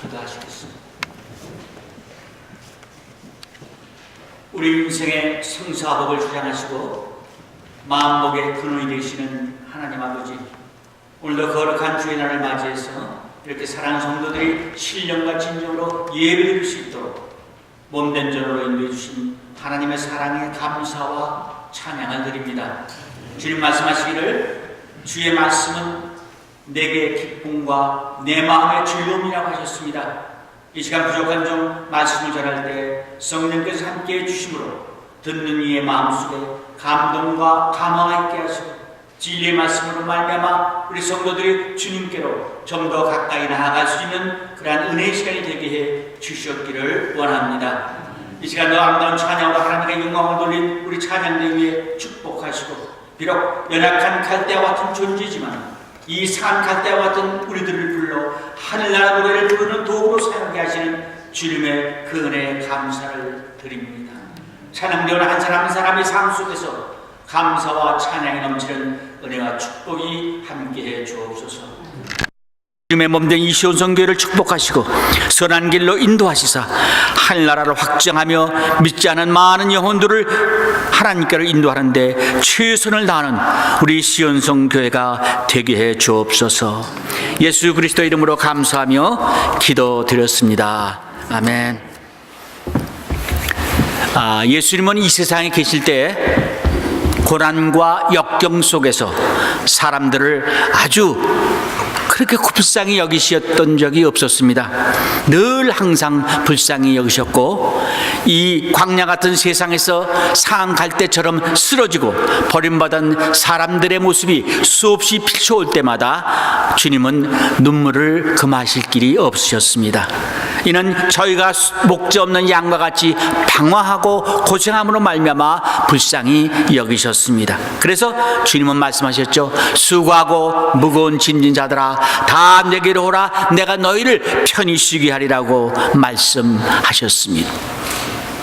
기도하시겠습니다. 우리 인생의 생사복을 주장하시고 마음복의 근원이 되시는 하나님 아버지, 오늘도 거룩한 주의 날을 맞이해서 이렇게 사랑하는 성도들이 신령과 진정으로 예배드릴 수 있도록 몸된 전으로 인도해 주신 하나님의 사랑에 감사와 찬양을 드립니다. 주님 말씀하시기를 주의 말씀은 내게 기쁨과 내 마음의 즐거움이라고 하셨습니다. 이 시간 부족한 종 말씀을 전할 때 성령께서 함께해 주심으로 듣는 이의 마음속에 감동과 감화가 있게 하시고 진리의 말씀으로 말미암아 우리 성도들이 주님께로 좀 더 가까이 나아갈 수 있는 그러한 은혜의 시간이 되게 해 주셨기를 원합니다. 이 시간도 아름다운 찬양으로 하나님께 영광을 돌린 우리 찬양대 위에 축복하시고, 비록 연약한 갈대와 같은 존재지만 이 산 갈대와 같은 우리들을 불러 하늘나라 노래를 부르는 도구로 사용하게 하시는 주님의 그 은혜에 감사를 드립니다. 찬양되는 한 사람 한 사람의 삶 속에서 감사와 찬양이 넘치는 은혜와 축복이 함께해 주옵소서. 주님의 몸된 이 시온성교회를 축복하시고 선한 길로 인도하시사 하늘나라를 확정하며 믿지 않은 많은 영혼들을 하나님께로 인도하는데 최선을 다하는 우리 시온성교회가 되게 해 주옵소서. 예수 그리스도 이름으로 감사하며 기도드렸습니다. 아멘. 예수님은 이 세상에 계실 때 고난과 역경 속에서 사람들을 아주 그렇게 불쌍히 여기셨던 적이 없었습니다. 늘 항상 불쌍히 여기셨고, 이 광야 같은 세상에서 상한 갈대처럼 쓰러지고 버림받은 사람들의 모습이 수없이 비춰올 때마다 주님은 눈물을 금하실 길이 없으셨습니다. 이는 저희가 목자 없는 양과 같이 방황하고 고생함으로 말미암아 불쌍히 여기셨습니다. 그래서 주님은 말씀하셨죠. 수고하고 무거운 짐진 자들아 다 내게로 오라, 내가 너희를 편히 쉬게 하리라고 말씀하셨습니다.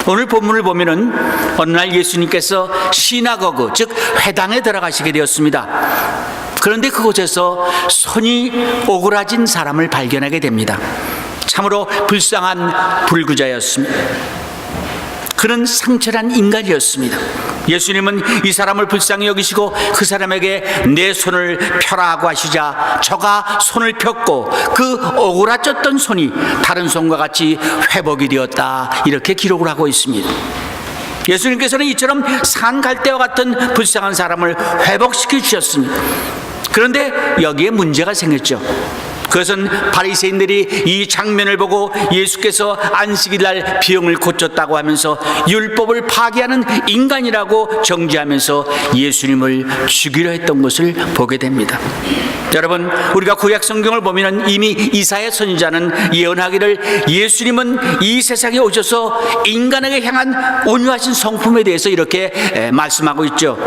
오늘 본문을 보면은 어느 날 예수님께서 시나고그, 즉 회당에 들어가시게 되었습니다. 그런데 그곳에서 손이 오그라진 사람을 발견하게 됩니다. 참으로 불쌍한 불구자였습니다. 그는 상처난 인간이었습니다. 예수님은 이 사람을 불쌍히 여기시고 그 사람에게 내 손을 펴라고 하시자 저가 손을 폈고 그 오그라졌던 손이 다른 손과 같이 회복이 되었다, 이렇게 기록을 하고 있습니다. 예수님께서는 이처럼 산 갈대와 같은 불쌍한 사람을 회복시켜 주셨습니다. 그런데 여기에 문제가 생겼죠. 그것은 바리새인들이 이 장면을 보고 예수께서 안식일날 병을 고쳤다고 하면서 율법을 파괴하는 인간이라고 정죄하면서 예수님을 죽이려 했던 것을 보게 됩니다. 여러분, 우리가 구약 성경을 보면 이미 이사야 선지자는 예언하기를 예수님은 이 세상에 오셔서 인간에게 향한 온유하신 성품에 대해서 이렇게 말씀하고 있죠.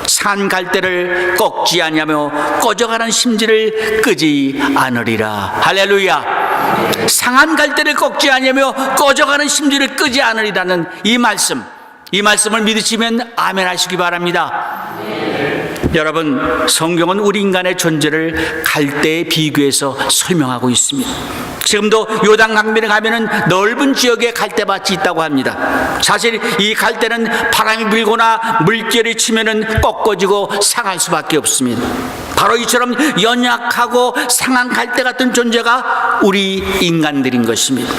산 갈대를 꺾지 아니하며 꺼져가는 심지를 끄지 않으리라. 할렐루야. 상한 갈대를 꺾지 아니하며 꺼져가는 심지를 끄지 않으리라는 이 말씀을 믿으시면 아멘 하시기 바랍니다. 여러분, 성경은 우리 인간의 존재를 갈대에 비교해서 설명하고 있습니다. 지금도 요단 강변에 가면은 넓은 지역에 갈대밭이 있다고 합니다. 사실 이 갈대는 바람이 불거나 물결이 치면은 꺾어지고 상할 수밖에 없습니다. 바로 이처럼 연약하고 상한 갈대 같은 존재가 우리 인간들인 것입니다.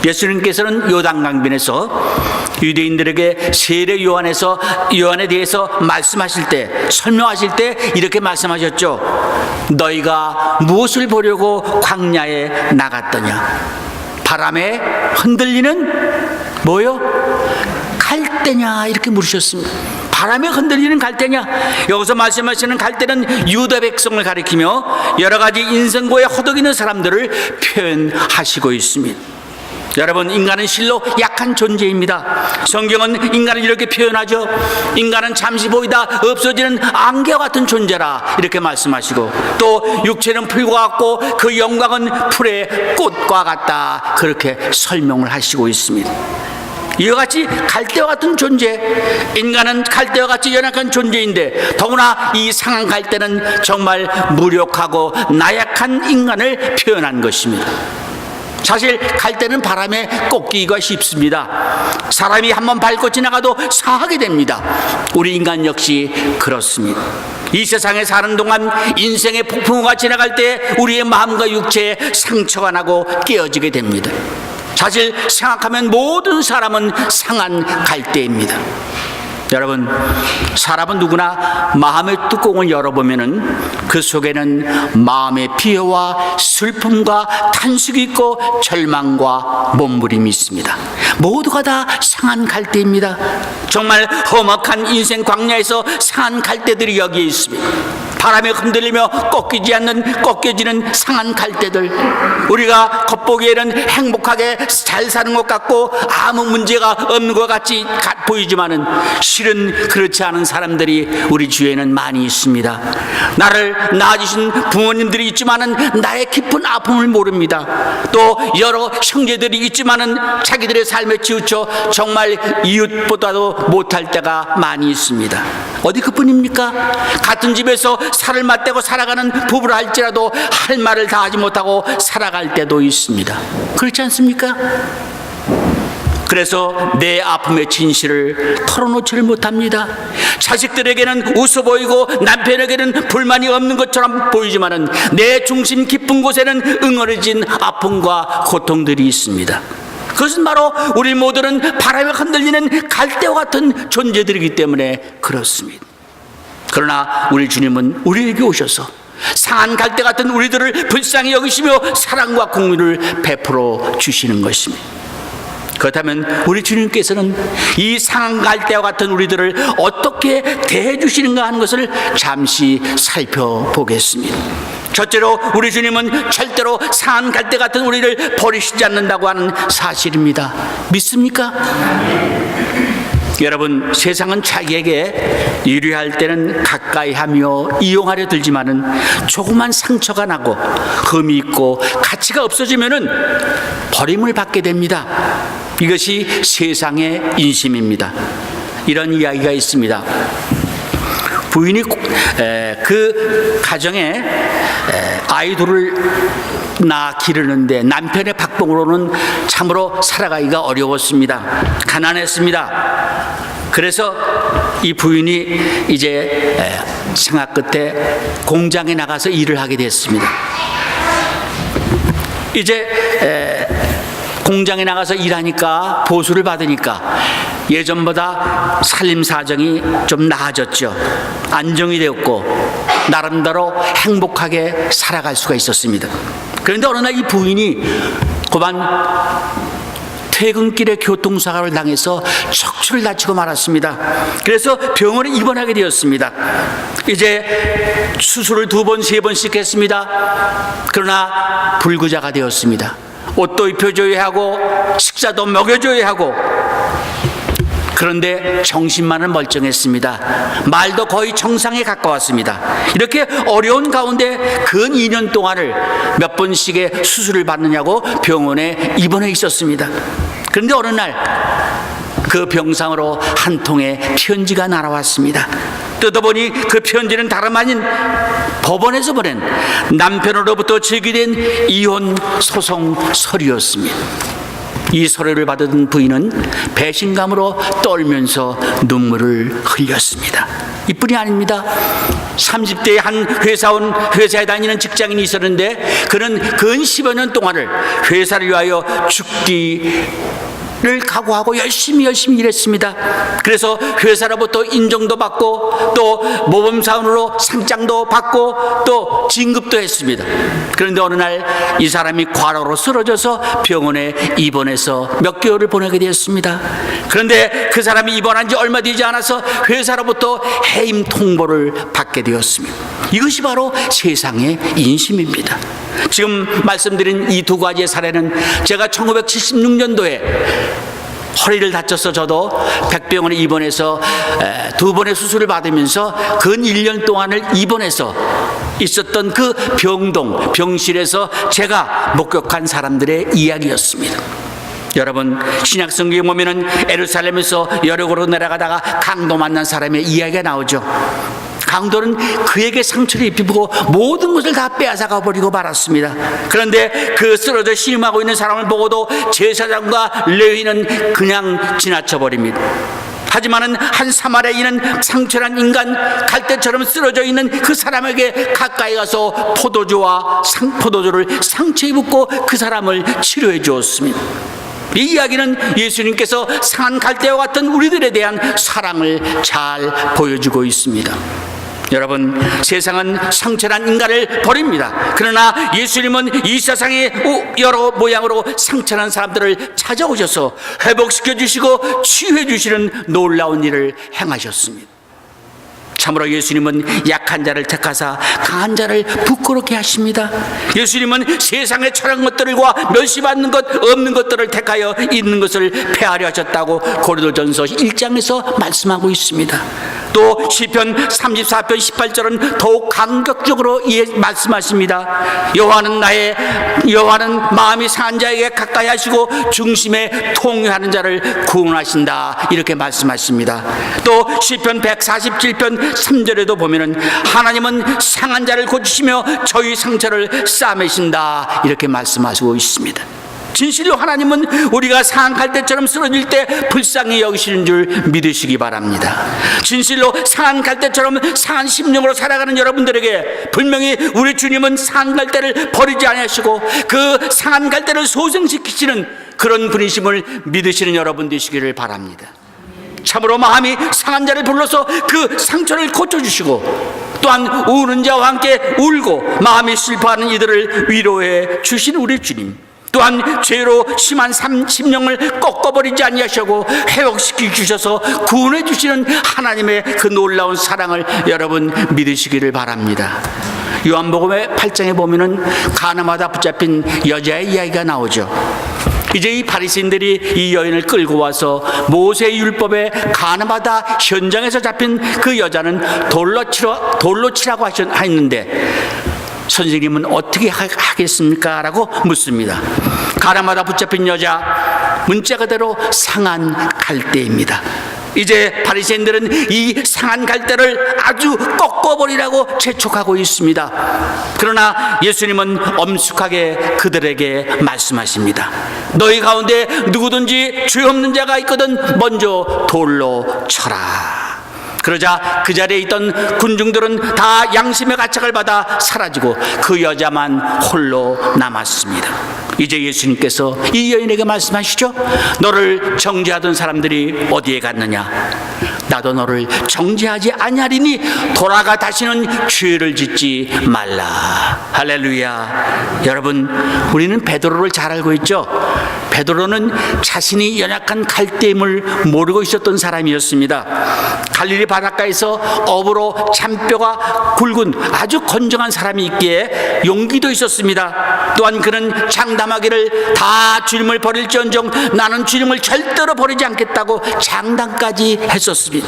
예수님께서는 요단강변에서 유대인들에게 세례 요한에 대해서 말씀하실 때, 설명하실 때 이렇게 말씀하셨죠. 너희가 무엇을 보려고 광야에 나갔더냐? 바람에 흔들리는 뭐요? 갈대냐? 이렇게 물으셨습니다. 바람에 흔들리는 갈대냐? 여기서 말씀하시는 갈대는 유다 백성을 가리키며 여러 가지 인생고에 허덕이는 사람들을 표현하시고 있습니다. 여러분, 인간은 실로 약한 존재입니다. 성경은 인간을 이렇게 표현하죠. 인간은 잠시 보이다 없어지는 안개와 같은 존재라, 이렇게 말씀하시고, 또 육체는 풀과 같고 그 영광은 풀의 꽃과 같다, 그렇게 설명을 하시고 있습니다. 이와 같이 갈대와 같은 존재, 인간은 갈대와 같이 연약한 존재인데 더구나 이 상한 갈대는 정말 무력하고 나약한 인간을 표현한 것입니다. 사실 갈 때는 바람에 꺾이기가 쉽습니다. 사람이 한번 밟고 지나가도 상하게 됩니다. 우리 인간 역시 그렇습니다. 이 세상에 사는 동안 인생의 폭풍우가 지나갈 때 우리의 마음과 육체에 상처가 나고 깨어지게 됩니다. 사실 생각하면 모든 사람은 상한 갈대입니다. 여러분, 사람은 누구나 마음의 뚜껑을 열어보면은 그 속에는 마음의 비애와 슬픔과 탄식이 있고 절망과 몸부림이 있습니다. 모두가 다 상한 갈대입니다. 정말 험악한 인생 광야에서 상한 갈대들이 여기에 있습니다. 바람에 흔들리며 꺾여지는 상한 갈대들. 우리가 겉보기에는 행복하게 잘 사는 것 같고 아무 문제가 없는 것 같이 보이지만은 실은 그렇지 않은 사람들이 우리 주위에는 많이 있습니다. 나를 낳아주신 부모님들이 있지만은 나의 깊은 아픔을 모릅니다. 또 여러 형제들이 있지만은 자기들의 삶에 치우쳐 정말 이웃보다도 못할 때가 많이 있습니다. 어디 그뿐입니까? 같은 집에서 살을 맞대고 살아가는 부부라 할지라도 할 말을 다 하지 못하고 살아갈 때도 있습니다. 그렇지 않습니까? 그래서 내 아픔의 진실을 털어놓지를 못합니다. 자식들에게는 웃어 보이고 남편에게는 불만이 없는 것처럼 보이지만은 내 중심 깊은 곳에는 응어려진 아픔과 고통들이 있습니다. 그것은 바로 우리 모두는 바람에 흔들리는 갈대와 같은 존재들이기 때문에 그렇습니다. 그러나 우리 주님은 우리에게 오셔서 상한 갈대 같은 우리들을 불쌍히 여기시며 사랑과 긍휼을 베풀어 주시는 것입니다. 그렇다면 우리 주님께서는 이 상한 갈대와 같은 우리들을 어떻게 대해 주시는가 하는 것을 잠시 살펴보겠습니다. 첫째로 우리 주님은 절대로 상한 갈대 같은 우리를 버리시지 않는다고 하는 사실입니다. 믿습니까? 여러분, 세상은 자기에게 유리할 때는 가까이 하며 이용하려 들지만은 조그만 상처가 나고 흠이 있고 가치가 없어지면은 버림을 받게 됩니다. 이것이 세상의 인심입니다. 이런 이야기가 있습니다. 부인이 그 가정에 아이들을 낳아 기르는데 남편의 박봉으로는 참으로 살아가기가 어려웠습니다. 가난했습니다. 그래서 이 부인이 이제 생각 끝에 공장에 나가서 일을 하게 됐습니다. 이제 공장에 나가서 일하니까 보수를 받으니까 예전보다 살림 사정이 좀 나아졌죠. 안정이 되었고 나름대로 행복하게 살아갈 수가 있었습니다. 그런데 어느 날 이 부인이 고반 퇴근길에 교통사고를 당해서 척추를 다치고 말았습니다. 그래서 병원에 입원하게 되었습니다. 이제 수술을 2번, 3번씩 했습니다. 그러나 불구자가 되었습니다. 옷도 입혀줘야 하고 식사도 먹여줘야 하고, 그런데 정신만은 멀쩡했습니다. 말도 거의 정상에 가까웠습니다. 이렇게 어려운 가운데 근 2년 동안을 몇 번씩의 수술을 받느냐고 병원에 입원해 있었습니다. 그런데 어느 날 그 병상으로 한 통의 편지가 날아왔습니다. 뜯어보니 그 편지는 다름 아닌 법원에서 보낸 남편으로부터 제기된 이혼 소송 서류였습니다. 이 서류를 받은 부인은 배신감으로 떨면서 눈물을 흘렸습니다. 이뿐이 아닙니다. 30대의 한 회사에 다니는 직장인이 있었는데 그는 근 10여 년 동안을 회사를 위하여 죽기를 각오하고 열심히 일했습니다. 그래서 회사로부터 인정도 받고 또 모범사원으로 상장도 받고 또 진급도 했습니다. 그런데 어느 날 이 사람이 과로로 쓰러져서 병원에 입원해서 몇 개월을 보내게 되었습니다. 그런데 그 사람이 입원한 지 얼마 되지 않아서 회사로부터 해임 통보를 받게 되었습니다. 이것이 바로 세상의 인심입니다. 지금 말씀드린 이 2가지의 사례는 제가 1976년도에 허리를 다쳐서 저도 백병원에 입원해서 2번의 수술을 받으면서 근 1년 동안을 입원해서 있었던 그 병실에서 제가 목격한 사람들의 이야기였습니다. 여러분, 신약성경에 보면은 예루살렘에서 여리고로 내려가다가 강도 만난 사람의 이야기가 나오죠. 강도는 그에게 상처를 입히고 모든 것을 다 빼앗아가 버리고 말았습니다. 그런데 그 쓰러져 신음하고 있는 사람을 보고도 제사장과 레위인은 그냥 지나쳐 버립니다. 하지만은 한 사마리아인은 상처난 인간 갈대처럼 쓰러져 있는 그 사람에게 가까이 가서 포도주를 상처에 붓고 그 사람을 치료해 주었습니다. 이 이야기는 예수님께서 상한 갈대와 같은 우리들에 대한 사랑을 잘 보여주고 있습니다. 여러분, 세상은 상처난 인간을 버립니다. 그러나 예수님은 이 세상에 여러 모양으로 상처난 사람들을 찾아오셔서 회복시켜 주시고 치유해 주시는 놀라운 일을 행하셨습니다. 참으로 예수님은 약한 자를 택하사 강한 자를 부끄럽게 하십니다. 예수님은 세상의 철학 것들과 멸시받는 것 없는 것들을 택하여 있는 것을 폐하려 하셨다고 고린도전서 1장에서 말씀하고 있습니다. 또 시편 34편 18절은 더욱 감격적으로 말씀하십니다. 여호와는 마음이 상한 자에게 가까이 하시고 중심에 통유하는 자를 구원하신다, 이렇게 말씀하십니다. 또 시편 147편 3절에도 보면은 하나님은 상한 자를 고치시며 저희 상처를 싸매신다, 이렇게 말씀하시고 있습니다. 진실로 하나님은 우리가 상한 갈대처럼 쓰러질 때 불쌍히 여기시는 줄 믿으시기 바랍니다. 진실로 상한 갈대처럼 상한 심령으로 살아가는 여러분들에게 분명히 우리 주님은 상한 갈대를 버리지 아니하시고 그 상한 갈대를 소생시키시는 그런 분이심을 믿으시는 여러분 되시기를 바랍니다. 참으로 마음이 상한 자를 불러서 그 상처를 고쳐주시고 또한 우는 자와 함께 울고 마음이 슬퍼하는 이들을 위로해 주신 우리 주님, 또한 죄로 심한 심령을 꺾어버리지 아니하시고 회복시켜 주셔서 구원해 주시는 하나님의 그 놀라운 사랑을 여러분 믿으시기를 바랍니다. 요한복음의 8장에 보면은 가나마다 붙잡힌 여자의 이야기가 나오죠. 이제 이 바리새인들이 이 여인을 끌고 와서 모세의 율법에 가늠하다 현장에서 잡힌 그 여자는 돌로 치라고 하셨는데 선생님은 어떻게 하겠습니까? 라고 묻습니다. 가늠하다 붙잡힌 여자, 문자 그대로 상한 갈대입니다. 이제 바리새인들은 이 상한 갈대를 아주 꺾어버리라고 재촉하고 있습니다. 그러나 예수님은 엄숙하게 그들에게 말씀하십니다. 너희 가운데 누구든지 죄 없는 자가 있거든 먼저 돌로 쳐라. 그러자 그 자리에 있던 군중들은 다 양심의 가책을 받아 사라지고 그 여자만 홀로 남았습니다. 이제 예수님께서 이 여인에게 말씀하시죠. 너를 정죄하던 사람들이 어디에 갔느냐? 나도 너를 정죄하지 아니하리니 돌아가 다시는 죄를 짓지 말라. 할렐루야. 여러분, 우리는 베드로를 잘 알고 있죠. 베드로는 자신이 연약한 갈대임을 모르고 있었던 사람이었습니다. 갈릴리 바닷가에서 업으로 잔뼈가 굵은 아주 건정한 사람이 있기에 용기도 있었습니다. 또한 그는 장담하기를 다 주님을 버릴지언정 나는 주님을 절대로 버리지 않겠다고 장담까지 했었습니다.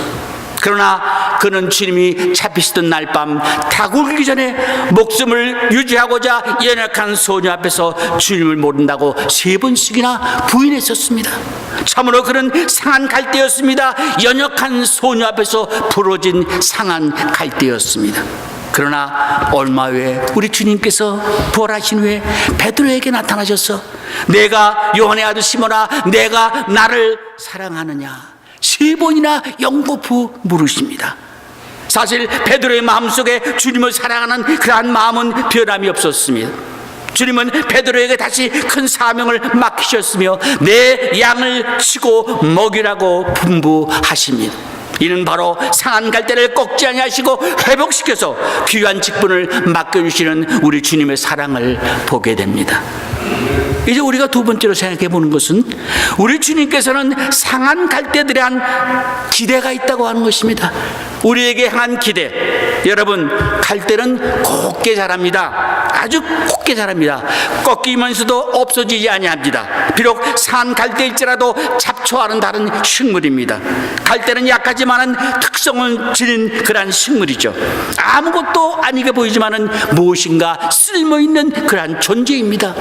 그러나 그는 주님이 잡히시던 날 밤 다굴기 전에 목숨을 유지하고자 연약한 소녀 앞에서 주님을 모른다고 3번씩이나 부인했었습니다. 참으로 그는 상한 갈대였습니다. 연약한 소녀 앞에서 부러진 상한 갈대였습니다. 그러나 얼마 후에 우리 주님께서 부활하신 후에 베드로에게 나타나셔서 내가 요한의 아들 시몬아, 내가 나를 사랑하느냐 3번이나 영거푸 물으십니다. 사실 베드로의 마음속에 주님을 사랑하는 그러한 마음은 변함이 없었습니다. 주님은 베드로에게 다시 큰 사명을 맡기셨으며 내 양을 치고 먹이라고 분부하십니다. 이는 바로 상한 갈대를 꺾지 아니하시고 회복시켜서 귀한 직분을 맡겨주시는 우리 주님의 사랑을 보게 됩니다. 이제 우리가 두 번째로 생각해 보는 것은 우리 주님께서는 상한 갈대들에 대한 기대가 있다고 하는 것입니다. 우리에게 향한 기대. 여러분, 갈대는 곱게 자랍니다. 아주 곱게 자랍니다. 꺾이면서도 없어지지 아니합니다. 비록 상한 갈대일지라도 잡초와는 다른 식물입니다. 갈대는 약하지만은 특성을 지닌 그러한 식물이죠. 아무것도 아니게 보이지만은 무엇인가 쓸모있는 그러한 존재입니다.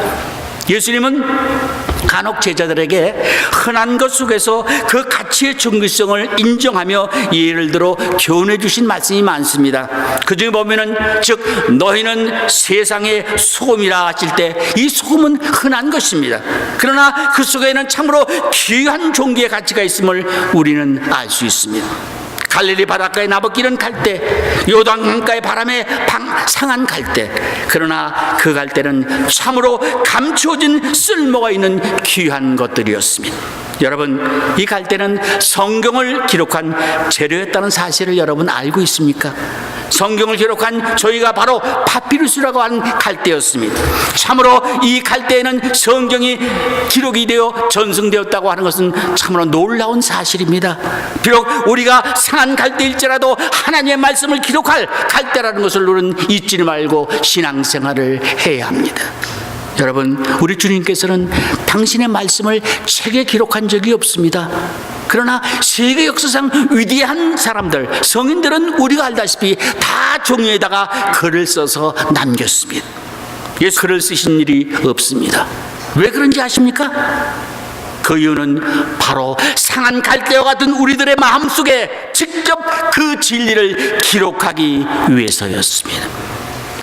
예수님은 간혹 제자들에게 흔한 것 속에서 그 가치의 중요성을 인정하며 예를 들어 교훈해 주신 말씀이 많습니다. 그중에 보면은 즉 너희는 세상의 소금이라 하실 때 이 소금은 흔한 것입니다. 그러나 그 속에는 참으로 귀한 종기의 가치가 있음을 우리는 알 수 있습니다. 갈릴리 바닷가의 나뭇길은 갈대, 요단강가의 바람에 상한 갈대. 그러나 그 갈대는 참으로 감추어진 쓸모가 있는 귀한 것들이었습니다. 여러분, 이 갈대는 성경을 기록한 재료였다는 사실을 여러분 알고 있습니까? 성경을 기록한 저희가 바로 파피루스라고 하는 갈대였습니다. 참으로 이 갈대에는 성경이 기록이 되어 전승되었다고 하는 것은 참으로 놀라운 사실입니다. 비록 우리가 상한 갈대일지라도 하나님의 말씀을 기록할 갈대라는 것을 우리는 잊지 말고 신앙생활을 해야 합니다. 여러분, 우리 주님께서는 당신의 말씀을 책에 기록한 적이 없습니다. 그러나 세계 역사상 위대한 사람들, 성인들은 우리가 알다시피 다 종이에다가 글을 써서 남겼습니다. 예수 글을 쓰신 일이 없습니다. 왜 그런지 아십니까? 그 이유는 바로 상한 갈대와 같은 우리들의 마음속에 직접 그 진리를 기록하기 위해서였습니다.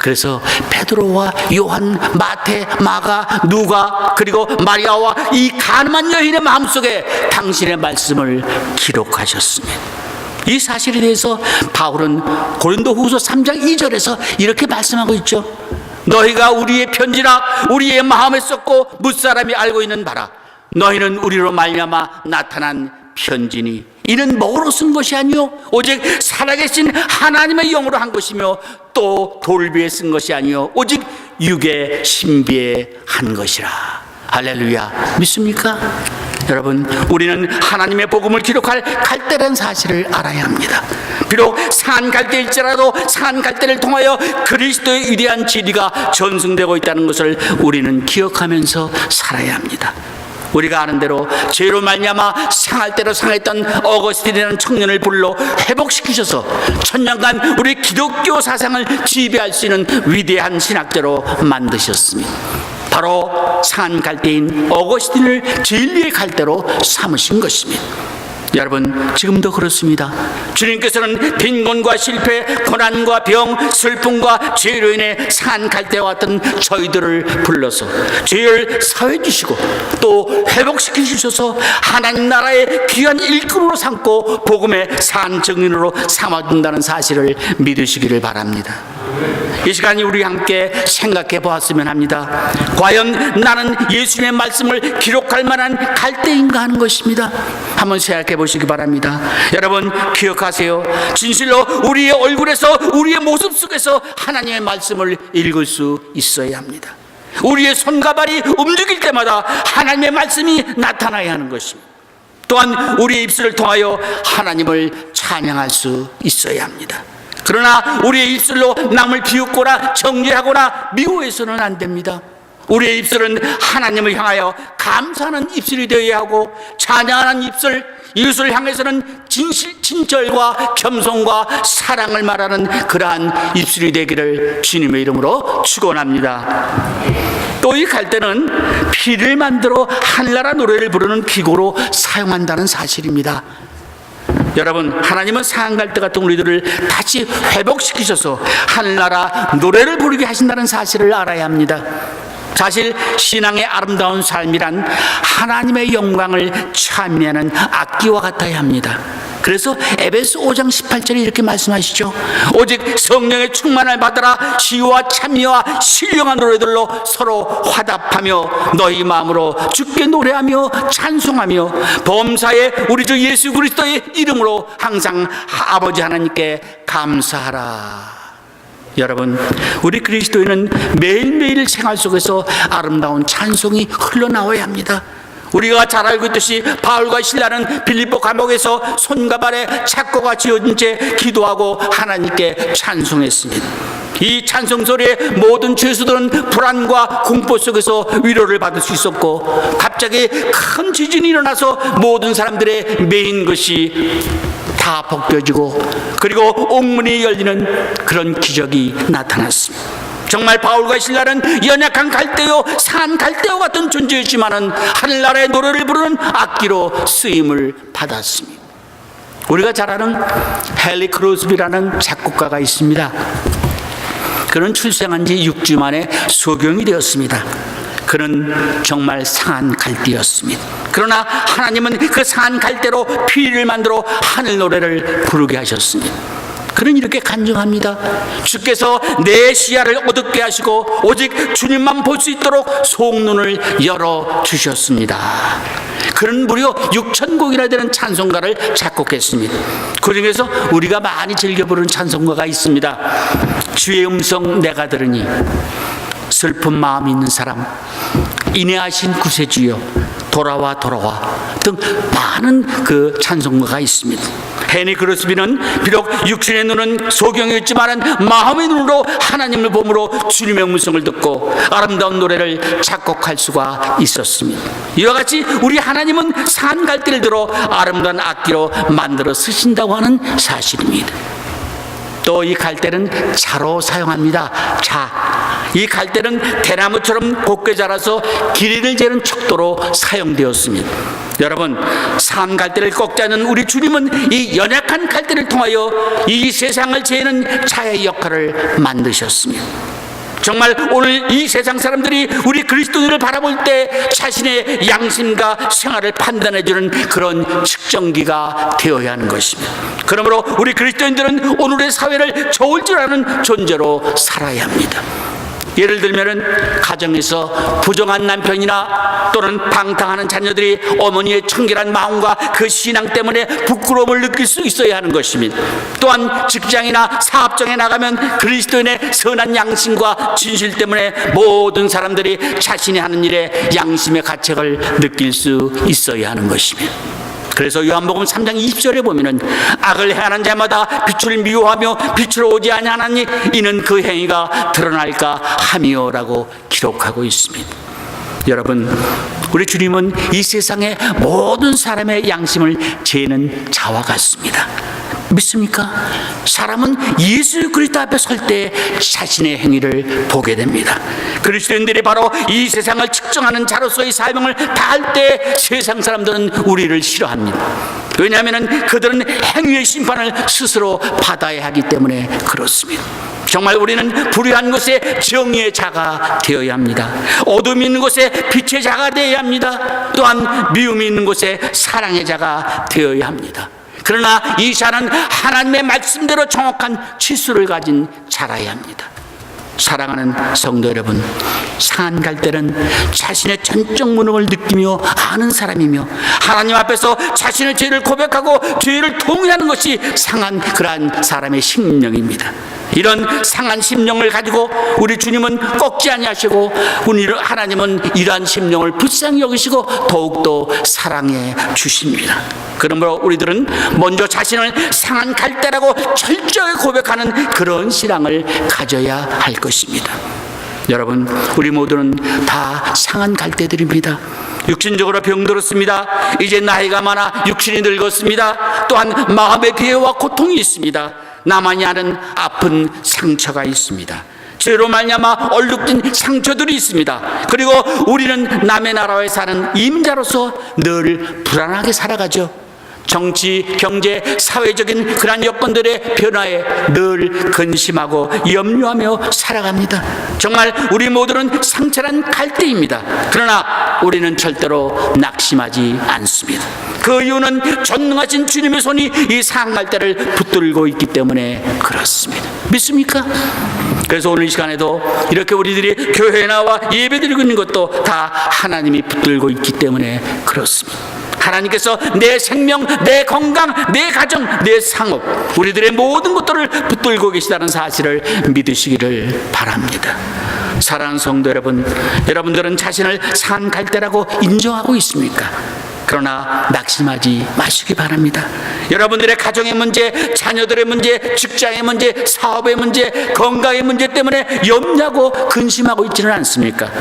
그래서 베드로와 요한, 마태, 마가, 누가 그리고 마리아와 이 가늠한 여인의 마음속에 당신의 말씀을 기록하셨습니다. 이 사실에 대해서 바울은 고린도후서 3장 2절에서 이렇게 말씀하고 있죠. 너희가 우리의 편지라 우리의 마음에 썼고 무사람이 알고 있는 바라 너희는 우리로 말미암아 나타난 편지니 이는 뭐로 쓴 것이 아니요 오직 살아계신 하나님의 영으로 한 것이며 또 돌비에 쓴 것이 아니요 오직 육의 신비에 한 것이라. 할렐루야. 믿습니까? 여러분, 우리는 하나님의 복음을 기록할 갈대라는 사실을 알아야 합니다. 비록 상한 갈대일지라도 상한 갈대를 통하여 그리스도의 위대한 진리가 전승되고 있다는 것을 우리는 기억하면서 살아야 합니다. 우리가 아는 대로 죄로 말미암아 상할 대로 상했던 어거스틴이라는 청년을 불러 회복시키셔서 천년간 우리 기독교 사상을 지배할 수 있는 위대한 신학자로 만드셨습니다. 바로 상한 갈대인 어거스틴을 진리의 갈대로 삼으신 것입니다. 여러분, 지금도 그렇습니다. 주님께서는 빈곤과 실패, 고난과 병, 슬픔과 죄로 인해 상한 갈대와 같은 저희들을 불러서 죄를 사해 주시고 또 회복시키셔서 하나님 나라의 귀한 일꾼으로 삼고 복음의 산 증인으로 삼아준다는 사실을 믿으시기를 바랍니다. 이 시간이 우리 함께 생각해 보았으면 합니다. 과연 나는 예수님의 말씀을 기록할 만한 갈대인가 하는 것입니다. 한번 생각해 보시기 바랍니다. 여러분, 기억하세요. 진실로 우리의 얼굴에서 우리의 모습 속에서 하나님의 말씀을 읽을 수 있어야 합니다. 우리의 손과 발이 움직일 때마다 하나님의 말씀이 나타나야 하는 것입니다. 또한 우리의 입술을 통하여 하나님을 찬양할 수 있어야 합니다. 그러나 우리의 입술로 남을 비웃거나 정죄하거나 미워해서는 안 됩니다. 우리의 입술은 하나님을 향하여 감사하는 입술이 되어야 하고 찬양하는 입술, 이웃을 향해서는 친절과 겸손과 사랑을 말하는 그러한 입술이 되기를 주님의 이름으로 축원합니다. 또 이 갈대는 피를 만들어 하늘나라 노래를 부르는 기구로 사용한다는 사실입니다. 여러분, 하나님은 상한 갈대 같은 우리들을 다시 회복시키셔서 하늘나라 노래를 부르게 하신다는 사실을 알아야 합니다. 사실 신앙의 아름다운 삶이란 하나님의 영광을 찬미하는 악기와 같아야 합니다. 그래서 에베소 5장 18절에 이렇게 말씀하시죠. 오직 성령의 충만을 받으라. 시와 찬미와 신령한 노래들로 서로 화답하며 너희 마음으로 주께 노래하며 찬송하며 범사에 우리 주 예수 그리스도의 이름으로 항상 아버지 하나님께 감사하라. 여러분, 우리 그리스도인은 매일매일 생활 속에서 아름다운 찬송이 흘러나와야 합니다. 우리가 잘 알고 있듯이 바울과 실라는 빌립보 감옥에서 손과 발에 착고가 지어진 채 기도하고 하나님께 찬송했습니다. 이 찬송 소리에 모든 죄수들은 불안과 공포 속에서 위로를 받을 수 있었고 갑자기 큰 지진이 일어나서 모든 사람들의 매인 것이 다 벗겨지고 그리고 옥문이 열리는 그런 기적이 나타났습니다. 정말 바울과 신라는 연약한 갈대요, 산 갈대요 같은 존재였지만은 하늘나라의 노래를 부르는 악기로 쓰임을 받았습니다. 우리가 잘 아는 헨리 크로스비라는 작곡가가 있습니다. 그는 출생한 지 6주 만에 소경이 되었습니다. 그는 정말 상한 갈대였습니다. 그러나 하나님은 그 상한 갈대로 피를 만들어 하늘 노래를 부르게 하셨습니다. 그는 이렇게 간증합니다. 주께서 내 시야를 어둡게 하시고 오직 주님만 볼 수 있도록 속눈을 열어주셨습니다. 그는 무려 6,000곡이나 되는 찬송가를 작곡했습니다. 그 중에서 우리가 많이 즐겨 부르는 찬송가가 있습니다. 주의 음성 내가 들으니 슬픈 마음이 있는 사람, 인내하신 구세주여 돌아와 등 많은 그 찬송가가 있습니다. 헨리 크로스비는 비록 육신의 눈은 소경이었지만 마음의 눈으로 하나님을 보므로 주님의 음성을 듣고 아름다운 노래를 작곡할 수가 있었습니다. 이와 같이 우리 하나님은 산 갈대를 들어 아름다운 악기로 만들어 쓰신다고 하는 사실입니다. 또 이 갈대는 자로 사용합니다. 이 갈대는 대나무처럼 곱게 자라서 길이를 재는 척도로 사용되었습니다. 여러분, 산 갈대를 꺾지 않는 우리 주님은 이 연약한 갈대를 통하여 이 세상을 재는 자의 역할을 만드셨습니다. 정말 오늘 이 세상 사람들이 우리 그리스도인을 바라볼 때 자신의 양심과 생활을 판단해주는 그런 측정기가 되어야 하는 것입니다. 그러므로 우리 그리스도인들은 오늘의 사회를 저울 줄 아는 존재로 살아야 합니다. 예를 들면은 가정에서 부정한 남편이나 또는 방탕하는 자녀들이 어머니의 청결한 마음과 그 신앙 때문에 부끄러움을 느낄 수 있어야 하는 것입니다. 또한 직장이나 사업장에 나가면 그리스도인의 선한 양심과 진실 때문에 모든 사람들이 자신이 하는 일에 양심의 가책을 느낄 수 있어야 하는 것입니다. 그래서 요한복음 3장 20절에 보면은 악을 행하는 자마다 빛을 미워하며 빛으로 오지 아니하나니 이는 그 행위가 드러날까 함이요라고 기록하고 있습니다. 여러분, 우리 주님은 이 세상의 모든 사람의 양심을 재는 자와 같습니다. 믿습니까? 사람은 예수 그리스도 앞에 설 때 자신의 행위를 보게 됩니다. 그리스도인들이 바로 이 세상을 측정하는 자로서의 사명을 다할 때 세상 사람들은 우리를 싫어합니다. 왜냐하면 그들은 행위의 심판을 스스로 받아야 하기 때문에 그렇습니다. 정말 우리는 불의한 곳에 정의의 자가 되어야 합니다. 어둠이 있는 곳에 빛의 자가 되어야 합니다. 또한 미움이 있는 곳에 사랑의 자가 되어야 합니다. 그러나 이 자는 하나님의 말씀대로 정확한 치수를 가진 자라야 합니다. 사랑하는 성도 여러분, 상한 갈대는 자신의 전적 무능을 느끼며 아는 사람이며 하나님 앞에서 자신의 죄를 고백하고 죄를 통회하는 것이 상한 그러한 사람의 심령입니다. 이런 상한 심령을 가지고 우리 주님은 꺾지 아니하시고 우리 하나님은 이러한 심령을 불쌍히 여기시고 더욱더 사랑해 주십니다. 그러므로 우리들은 먼저 자신을 상한 갈대라고 철저히 고백하는 그런 신앙을 가져야 할 것입니다. 여러분, 우리 모두는 다 상한 갈대들입니다. 육신적으로 병들었습니다. 이제 나이가 많아 육신이 늙었습니다. 또한 마음의 비애와 고통이 있습니다. 나만이 아는 아픈 상처가 있습니다. 죄로 말미암아 얼룩진 상처들이 있습니다. 그리고 우리는 남의 나라에 사는 이민자로서 늘 불안하게 살아가죠. 정치, 경제, 사회적인 그러한 여건들의 변화에 늘 근심하고 염려하며 살아갑니다. 정말 우리 모두는 상처난 갈대입니다. 그러나 우리는 절대로 낙심하지 않습니다. 그 이유는 전능하신 주님의 손이 이 상한 갈대를 붙들고 있기 때문에 그렇습니다. 믿습니까? 그래서 오늘 이 시간에도 이렇게 우리들이 교회에 나와 예배드리고 있는 것도 다 하나님이 붙들고 있기 때문에 그렇습니다. 하나님께서 내 생명, 내 건강, 내 가정, 내 상업, 우리들의 모든 것들을 붙들고 계시다는 사실을 믿으시기를 바랍니다. 사랑하는 성도 여러분, 여러분들은 자신을 상한 갈대라고 인정하고 있습니까? 그러나 낙심하지 마시기 바랍니다. 여러분들의 가정의 문제, 자녀들의 문제, 직장의 문제, 사업의 문제, 건강의 문제 때문에 염려하고 근심하고 있지는 않습니까?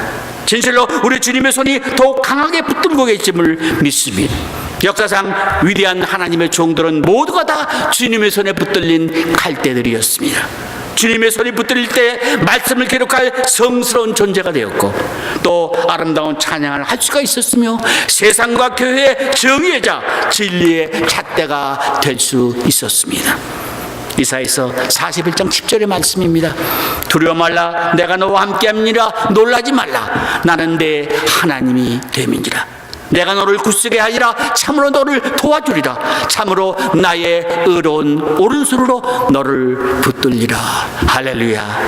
진실로 우리 주님의 손이 더욱 강하게 붙들고 계심을 믿습니다. 역사상 위대한 하나님의 종들은 모두가 다 주님의 손에 붙들린 갈대들이었습니다. 주님의 손이 붙들릴 때 말씀을 기록할 성스러운 존재가 되었고, 또 아름다운 찬양을 할 수가 있었으며 세상과 교회의 정의의 자, 진리의 잣대가 될 수 있었습니다. 이사야서 41장 10절의 말씀입니다. 두려워 말라, 내가 너와 함께함이니라. 놀라지 말라, 나는 내 하나님이 됨이니라. 내가 너를 굳세게 하리라. 참으로 너를 도와주리라. 참으로 나의 의로운 오른손으로 너를 붙들리라. 할렐루야.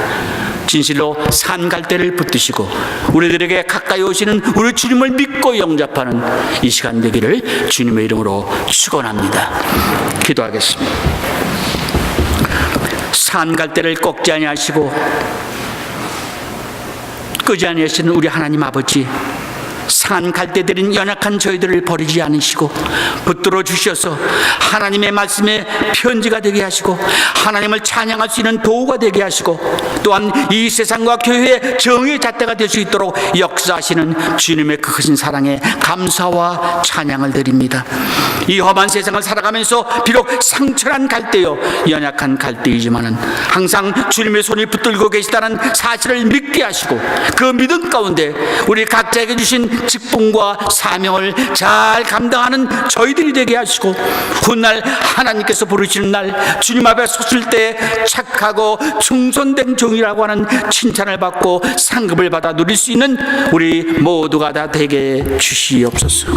진실로 산 갈대를 붙드시고 우리들에게 가까이 오시는 우리 주님을 믿고 영접하는 이 시간 되기를 주님의 이름으로 축원합니다. 기도하겠습니다. 산 갈대를 꺾지 아니하시고 끄지 아니하시는 우리 하나님 아버지, 산 갈대들인 연약한 저희들을 버리지 않으시고 붙들어 주셔서 하나님의 말씀에 편지가 되게 하시고 하나님을 찬양할 수 있는 도구가 되게 하시고 또한 이 세상과 교회의 정의의 잣대가 될 수 있도록 역사하시는 주님의 그 크신 사랑에 감사와 찬양을 드립니다. 이 험한 세상을 살아가면서 비록 상처난 갈대요, 연약한 갈대이지만은 항상 주님의 손이 붙들고 계시다는 사실을 믿게 하시고 그 믿음 가운데 우리 각자에게 주신 직분과 사명을 잘 감당하는 저희들이 되게 하시고 훗날 하나님께서 부르시는 날 주님 앞에 섰을 때 착하고 충성된 종이라고 하는 칭찬을 받고 상급을 받아 누릴 수 있는 우리 모두가 다 되게 주시옵소서.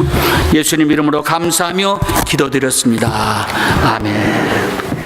예수님 이름으로 감사하며 기도드렸습니다. 아멘.